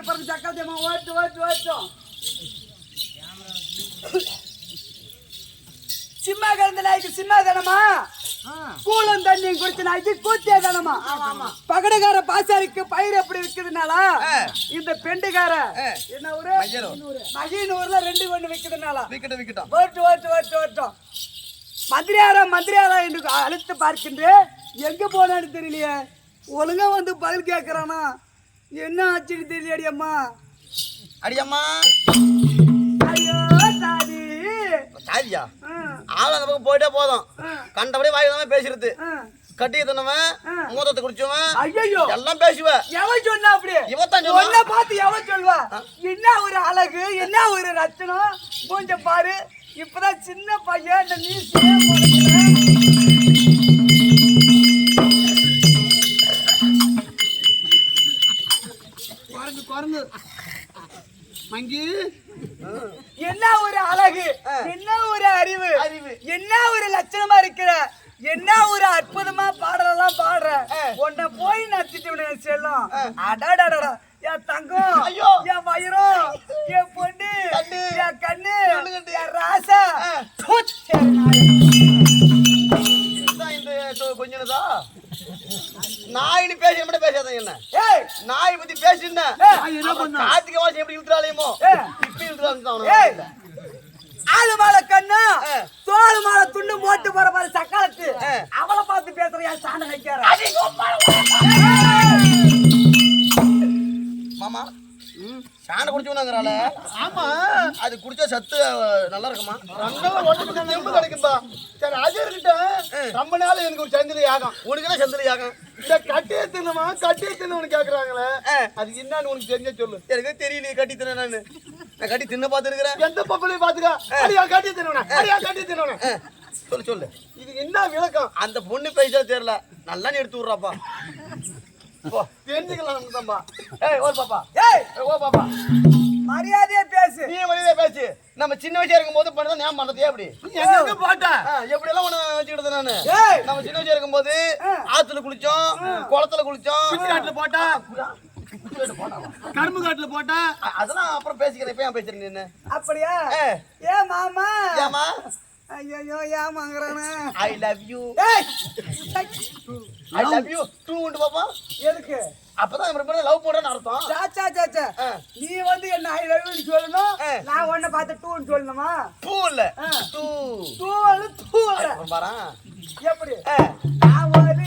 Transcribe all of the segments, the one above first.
சக்காத்தியம்மா ஓட்டும் சிம்மா கலந்த நாய்க்கு சிம்மா தானமா கூலம் தண்ணியும் குடிச்ச நாய்க்கு கூத்தியா தானமா பகடகார பாசாரிக்கு பயிர் எப்படி விற்குதுனால இந்த பெண்டுகார என்ன ஊரு மகிழ்நூர்ல 2 ஒண்ணு விற்குதுனால ஓட்டும் மந்திரியாரா என்று அழைத்து பார்க்கின்றேன் எங்க போனான்னு தெரியலையே ஒழுங்கா வந்து பதில் கேட்கறானா என்ன ஆச்சுன்னு தெரியல அடியம்மா ஐயோ சாதி சாதியா ஆளு அந்த பக்கம் போயிட்டே போதும் கண்டபடி வாயிலாம பேசுறது கட்டிய தின்னவன் மூத்தத்தை குடிச்சவன் ஐயோ எல்லாம் பேசுவேன் எவன் சொன்னா அப்படி இவத்தான் சொன்ன பார்த்து எவன் சொல்வா என்ன ஒரு அழகு என்ன ஒரு ரச்சனம் கொஞ்சம் பாரு இப்பதான் சின்ன பையன் இந்த நீ குரங்கு மங்கி என்ன ஒரு அழகு என்ன ஒரு அறிவு என்ன ஒரு லட்சணமா இருக்கிற என்ன ஒரு அற்புதமா பாடலாம் பாடுற உன்னை போய் நச்சுட்டு செல்லும் அடாடா என் தங்கம் என் வயிறும் என் பொண்ணு என் கண்ணு என் ராசா கொஞ்சம்தா நாயின்னு பேச மட்டும் பேசாத என்ன நாய் பத்தி பேசிருந்த கார்த்திகை வாசம் எப்படி இழுத்துறாலேமோ இப்ப இழுத்துறாங்க ஆளு மாலை கண்ணு தோல் மாலை துண்டு மோட்டு போற மாதிரி சக்காலத்து அவளை பார்த்து பேசுற என் சாண வைக்கிற மாமா சாண குடிச்சவனாங்கிறால ஆமா அது குடிச்சா சத்து நல்லா இருக்குமா தெம்பு கிடைக்கும்பா சரி அஜர்கிட்ட ரொம்ப நாள் எனக்கு ஒரு சந்திரி யாகம் உனக்கு என்ன சந்திரி யாகம் இந்த கட்டியை தின்னவனு கேக்குறாங்களே அது என்னன்னு உனக்கு தெரிஞ்ச சொல்லு எனக்கு தெரியல கட்டி தின்ன நான் கட்டி தின்ன பாத்துருக்கிறேன் எந்த பக்கலையும் பாத்துக்க கட்டி தின்னவன சொல்லு இது என்ன விளக்கம் அந்த பொண்ணு பைசா தெரியல நல்லா நீ எடுத்து விடுறாப்பா தெரிஞ்சுக்கலாம் மரியாதையா பேசு நீ மரியாதையா பேசு நம்ம சின்ன வயசா இருக்கும் போது பண்ணதான் ஞாபகம் பண்றது எப்படி எப்படி எல்லாம் ஒண்ணு வச்சுக்கிட்டது நானு நம்ம சின்ன வயசா இருக்கும் போது ஆத்துல குளிச்சோம் குளத்துல குளிச்சோம் காட்டுல போட்டா கரும்பு காட்டுல போட்டா அதெல்லாம் அப்புறம் பேசிக்கிறேன் இப்ப ஏன் பேசுறேன் நீ அப்படியா ஏ மாமா ஏமா ஐயோ ஏமாங்கறானே ஐ லவ் யூ டூ உண்டு பாப்பா எதுக்கு அப்பதான் நம்ம லவ் பண்றேன்னு அர்த்தம் சாச்சா நீ வந்து என்ன ஐ லவ் யூ சொல்லணும் நான் உன்னை பார்த்து டூன்னு சொல்லணுமா டூ இல்ல டூ பாரா எப்படி நான் ஒரு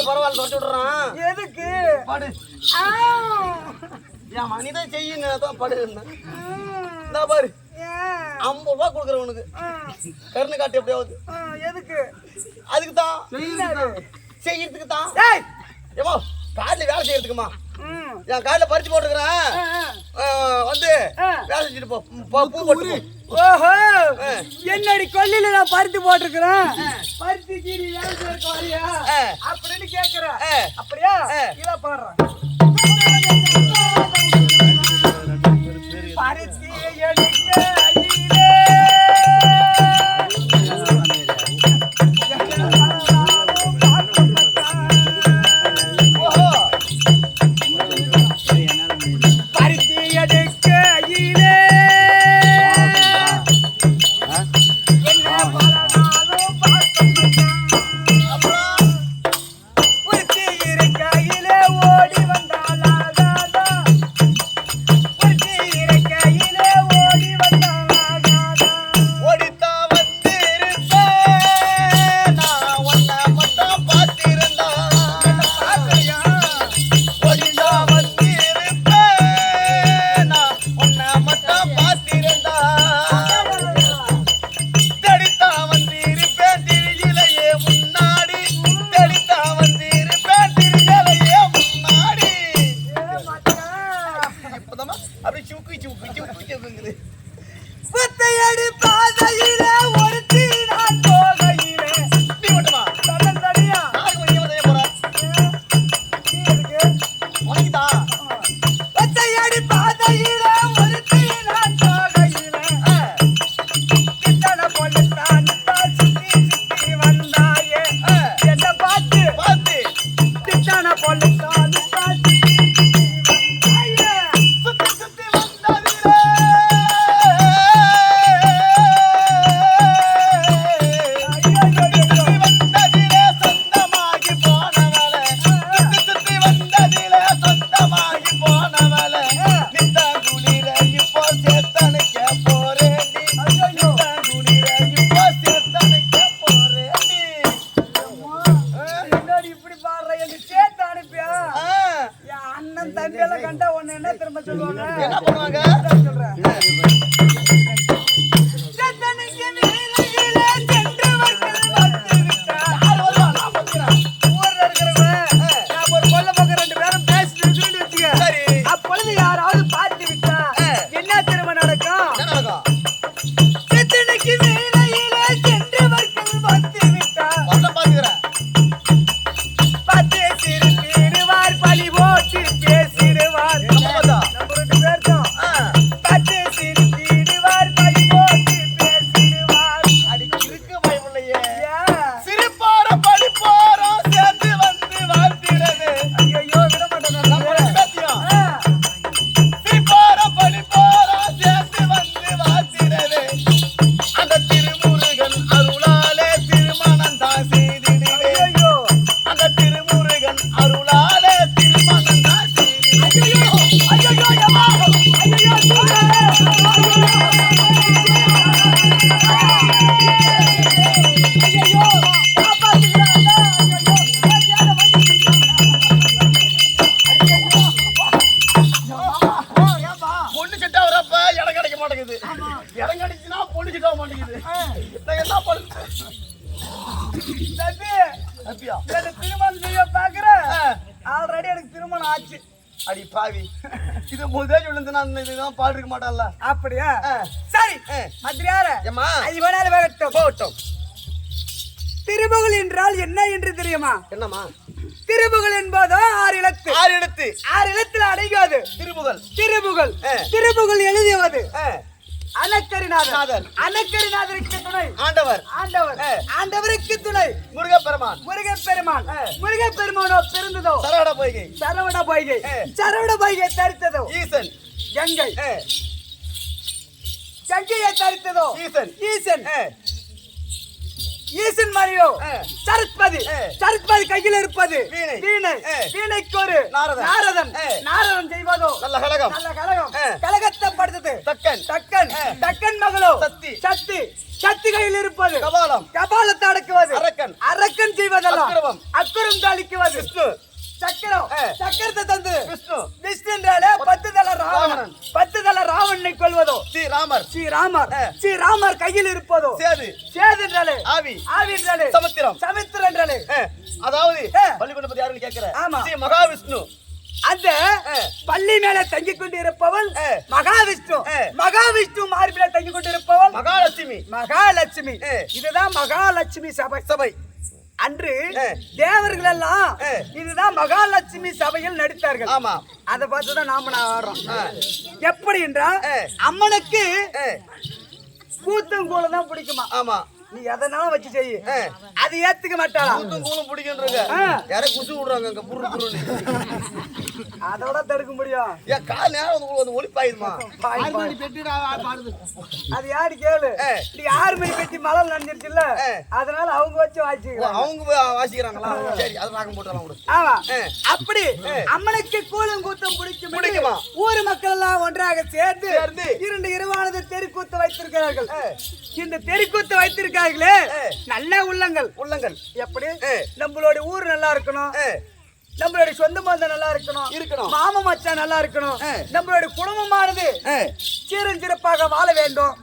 பரவாயில்ல தொடச்சு விடுறான் எதுக்கு படு ஏன் மனிதான் செய்யுங்க தான் படு இந்த பாரு 50 ரூபா கொடுக்குறேன் உனக்கு கருணை காட்டு எப்படியாவது எதுக்கு அதுக்கு தான் செய்யறதுக்கு தான் ஏமா காலையில வேலை செய்யறதுக்குமா என் காலையில பறிச்சு போட்டுக்கிறேன் வந்து வேலை செஞ்சுட்டு போ பூ போட்டு ஓஹோ என்னடி கொல்லில நான் பருத்தி போட்டிருக்கிறேன் பருத்தி கீரி வரியா அப்படின்னு கேக்குறேன் அப்படியா இத பாடுறேன் பருத்தி எடுக்க அடி பாவி இது முதல் சொல்லுதுன்னா இதுதான் பாடுக்க மாட்டான்ல அப்படியா சரி மதுரையார ஏமா ஐவனால வேகட்டும் போகட்டும் திருப்புகழ் என்றால் என்ன என்று தெரியுமா என்னமா திருப்புகழ் என்பதோ ஆறு எழுத்துல அடையாது திருப்புகழ் எழுதியவது அனக்கரிநாதருக்கு துணை ஆண்டவருக்கு துணை முருகப்பெருமானோ பிறந்ததோ சரவண பொய்கை தரித்ததோ ஈசன் கங்கையை தரித்ததோ ஈசன் மரியோ சரஸ்வதி கையில் இருப்பது வீணைக்கு ஒரு நாரதன் செய்வதோ நல்ல கலகம் கலகத்தை படுத்தது தக்கன் மகளோ சக்தி கையில் இருப்பது கபாலத்தை அடக்குவது அரக்கன் செய்வதெல்லாம் அக்குரம் தாளிக்குவது சக்கரத்தை தந்து விஷ்ணு என்றாலே 10 தல ராவணனை கொள்வதோ ஸ்ரீராமர் கையில் இருப்பதோ சேது என்றாலே ஆவி என்றாலே சமுத்திரம் என்றாலே அதாவது பள்ளிக்கூட பத்தி யாருன்னு கேக்குற ஸ்ரீ மகாவிஷ்ணு அந்த பள்ளி மேல தங்கிக் கொண்டிருப்பவள் மகாவிஷ்ணு. மகாவிஷ்ணு மார்பில தங்கிக் கொண்டிருப்பவள் மகாலட்சுமி. மகாலட்சுமி. இதுதான் மகாலட்சுமி சபை. அன்று தேவர்கள் எல்லாம் இதுதான் மகாலட்சுமி சபையில் நடித்தார்கள். ஆமா, அதை பார்த்துதான் நாம ஆடுறோம். எப்படி என்றால் அம்மனுக்கு கூத்தும் கூலம் தான் பிடிக்குமா? ஆமா. நீ எதனாலும் வச்சு செய்ய அது ஏத்துக்க மாட்டாளா? கூத்தும் கூலும் பிடிக்கின்றாங்க. யாரும் குசு விடுறாங்க அங்க புரு புருன்னு. அதோட தடுக்க முடியும். ஏன் கால் நேரம் வந்து ஒளிப்பாயுதுமா? அது யாரு கேளு. நீ 6 மணி பெட்டி மழை நனைஞ்சிருச்சுல்ல, அதனால அவங்க வச்சு வாசிக்கிறாங்க. அவங்க வாசிக்கிறாங்களா? சரி, அது ராகம் போட்டுலாம் விடு. ஆமா, அப்படி அம்மனுக்கு கூலும் கூத்தம் பிடிக்குமா? ஊர் மக்கள் எல்லாம் ஒன்றாக சேர்ந்து 2 இரவானது தெருக்கூத்து வைத்திருக்கிறார்கள். இந்த தெருக்கூத்து வைத்திருக்காங்களே நல்ல உள்ளங்கள். எப்படி நம்மளுடைய ஊர் நல்லா இருக்கணும், நம்மளுடைய சொந்த பந்தம் நல்லா இருக்கணும், மாமா மச்சான் நல்லா இருக்கணும், நம்மளுடைய குடும்பமானது சீரன் சிறப்பாக வாழ வேண்டும்.